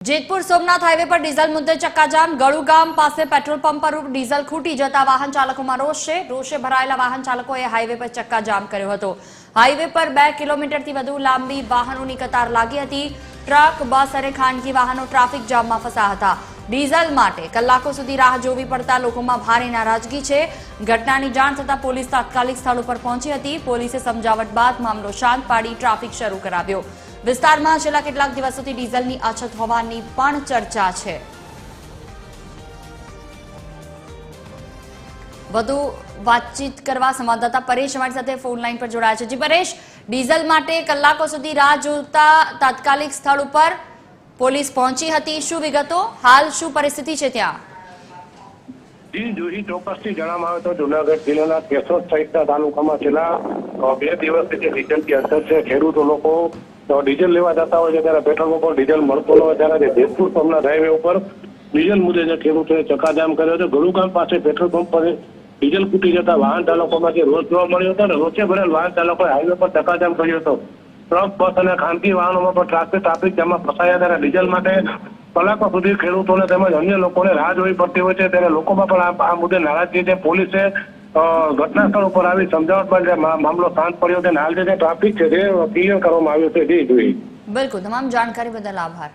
Jetpur Somnath highway પર diesel મુદ્દે ચક્કાજામ। ગળુ ગામ પાસે પેટ્રોલ પંપ પર ડીઝલ ખૂટી જતા વાહન ચાલકોમાં રોષે ભરાયેલા વાહન ચાલકોએ હાઈવે પર ચક્કાજામ કર્યો હતો। હાઈવે પર 2 કિલોમીટરથી વધુ લાંબી વાહનોની કતાર લાગી હતી। ટ્રક, બસ અને ખાનગી વાહનો ટ્રાફિક જામમાં ફસાયા હતા। ડીઝલ માટે કલાકો સુધી રાહ જોવી પડતા લોકોમાં ભારે નારાજગી છે। ઘટનાની જાણ થતાં પોલીસ તાત્કાલિક સ્થળ ઉપર પહોંચી હતી। પોલીસે સમજાવટ બાદ મામલો શાંત પાડી ટ્રાફિક શરૂ કરાવ્યો। વિસ્તારમાં છેલ્લા કેટલાક દિવસોથી ડીઝલની અછત હોવાની પણ ચર્ચા છે। વધુ વાતચીત કરવા સંવાદદાતા પરેશ અમારી સાથે ફોન લાઈન પર જોડાયા છે। જી પરેશ, ડીઝલ માટે કલાકો સુધી રાહ જોતા તાત્કાલિક સ્થળ ઉપર પોલીસ પહોંચી હતી, શું વિગતો? હાલ શું પરિસ્થિતિ છે ત્યાં? જી જોઈ ચોક્કસથી જણાવવામાં આવે તો જુનાગઢ જિલ્લાના કેશોદ સહિતના તાલુકામાં છેલ્લા 2 દિવસથી જે ડીઝલની અછત છે, ખેડૂતો લોકો ડીઝલ લેવા જતા હોય છે ત્યારે પેટ્રોલ પંપ પર ડીઝલ મળતો ન હોય ત્યારે જેતપુર સોમનાથ હાઈવે ઉપર ડીઝલ મુદ્દે જે ખેડૂતોએ ચક્કાજામ કર્યો હતો। ગળુ ગામ પાસે પેટ્રોલ પંપ પર ડીઝલ ખૂટી જતા વાહન ચાલકોમાં જે રોષ જોવા મળ્યો હતો અને રોષે ભરેલ વાહન ચાલકોએ હાઈવે પર ચક્કાજામ કર્યો હતો। ટ્રક, બસ અને ખાનગી વાહનોમાં પણ ટ્રાફિક જામમાં ફસાયા ત્યારે ડીઝલ માટે કલાકો સુધી ખેડૂતોને તેમજ અન્ય લોકોને રાહ જોવી પડતી હોય છે। ત્યારે લોકોમાં પણ આ મુદ્દે નારાજગી છે। પોલીસે ઘટના સ્થળ ઉપર આવી સમજાવટ બાદ મામલો શાંત પડ્યો છે અને હાલ જે ટ્રાફિક છે તે ક્લિયર કરવામાં આવ્યો છે। જી જોઈ બિલકુલ, તમામ જાણકારી બદલ આભાર।